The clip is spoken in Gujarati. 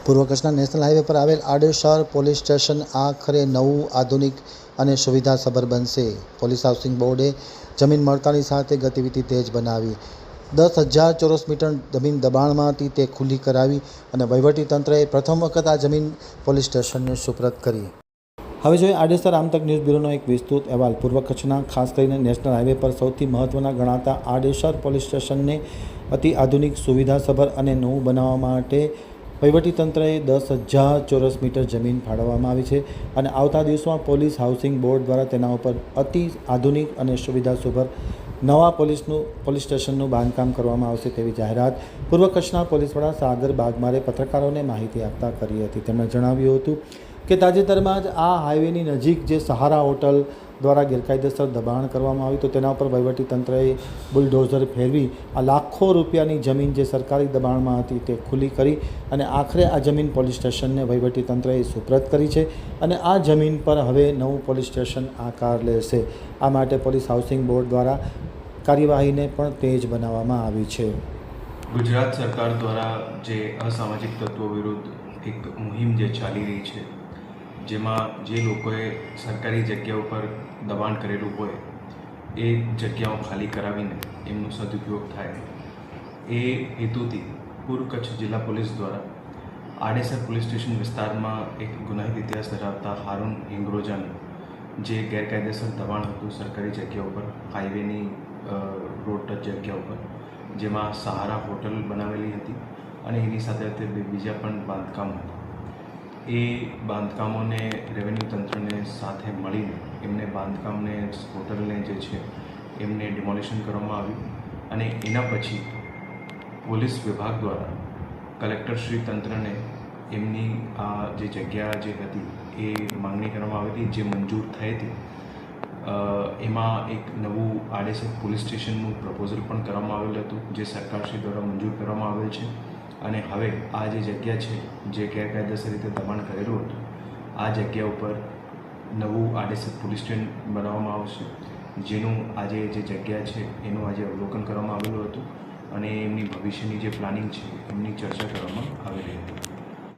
પૂર્વ કચ્છના નેશનલ હાઈવે પર આવેલ આડેસર પોલીસ સ્ટેશન આખરે નવું, આધુનિક અને સુવિધાસભર બનશે. પોલીસ હાઉસિંગ બોર્ડે જમીન મળતાની સાથે ગતિવિધિ તેજ બનાવી 10,000 ચોરસ મીટર જમીન દબાણમાંથી તે ખુલ્લી કરાવી અને વહીવટીતંત્રએ પ્રથમ વખત આ જમીન પોલીસ સ્ટેશનને સુપ્રત કરી. હવે જોઈએ આડેસર આમતક ન્યૂઝ બ્યુરોનો એક વિસ્તૃત અહેવાલ. પૂર્વ કચ્છના ખાસ કરીને નેશનલ હાઈવે પર સૌથી મહત્વના ગણાતા આડેસર પોલીસ સ્ટેશનને અતિ આધુનિક, સુવિધાસભર અને નવું બનાવવા માટે વહીવટીતંત્રએ 10,000 ચોરસ મીટર જમીન ફાળવવામાં આવી છે અને આવતા દિવસોમાં પોલીસ હાઉસિંગ બોર્ડ દ્વારા તેના ઉપર અતિ આધુનિક અને સુવિધાસભર નવા પોલીસ સ્ટેશનનું બાંધકામ કરવામાં આવશે તેવી જાહેરાત પૂર્વ કચ્છના પોલીસ વડા સાગર બાગમારે પત્રકારોને માહિતી આપતા કરી હતી. તેમણે જણાવ્યું હતું કે તાજેતરમાં જ આ હાઈવેની નજીક જે સહારા હોટલ દ્વારા ગેરકાયદેસર દબાણ કરવામાં આવ્યું તો તેના ઉપર વહીવટીતંત્રએ બુલડોઝર ફેરવી આ લાખો રૂપિયાની જમીન જે સરકારી દબાણમાં હતી તે ખુલ્લી કરી અને આખરે આ જમીન પોલીસ સ્ટેશનને વહીવટીતંત્રએ સુપ્રત કરી છે અને આ જમીન પર હવે નવું પોલીસ સ્ટેશન આકાર લેશે. આ માટે પોલીસ હાઉસિંગ બોર્ડ દ્વારા કાર્યવાહીને પણ તેજ બનાવવામાં આવી છે. ગુજરાત સરકાર દ્વારા જે અસામાજિક તત્વો વિરુદ્ધ એક મુહિમ જે ચાલી રહી છે, જેમાં જે લોકોએ સરકારી જગ્યા ઉપર દબાણ કરેલું હોય એ જગ્યાઓ ખાલી કરાવીને એમનો સદુપયોગ થાય, એ હેતુથી પૂર્વ કચ્છ જિલ્લા પોલીસ દ્વારા આડેસર પોલીસ સ્ટેશન વિસ્તારમાં એક ગુનાહિત ઇતિહાસ ધરાવતા હારૂન હિંગરોજાનું જે ગેરકાયદેસર દબાણ હતું સરકારી જગ્યા ઉપર, હાઈવેની રોડ ટચ જગ્યા ઉપર, જેમાં સહારા હોટલ બનાવેલી હતી અને એની સાથે સાથે બીજા પણ બાંધકામ હતા. એ બાંધકામોને રેવન્યુ તંત્રને સાથે મળીને એમને બાંધકામને, હોટલને જે છે એમને ડિમોલિશન કરવામાં આવ્યું અને એના પછી પોલીસ વિભાગ દ્વારા કલેક્ટરશ્રી તંત્રને એમની આ જે જગ્યા જે હતી એ માંગણી કરવામાં આવી હતી, જે મંજૂર થઈ હતી. એમાં એક નવું આડેસર પોલીસ સ્ટેશનનું પ્રપોઝલ પણ કરવામાં આવેલું હતું, જે સરકારશ્રી દ્વારા મંજૂર કરવામાં આવેલ છે અને હવે આ જે જગ્યા છે જે ગેરકાયદેસર રીતે દબાણ કરેલું હતું, આ જગ્યા ઉપર નવું આડેસર પોલીસ સ્ટેશન બનાવવામાં આવશે, જેનું આજે જે જગ્યા છે એનું આજે અવલોકન કરવામાં આવેલું હતું અને એમની ભવિષ્યની જે પ્લાનિંગ છે એમની ચર્ચા કરવામાં આવી રહી હતી.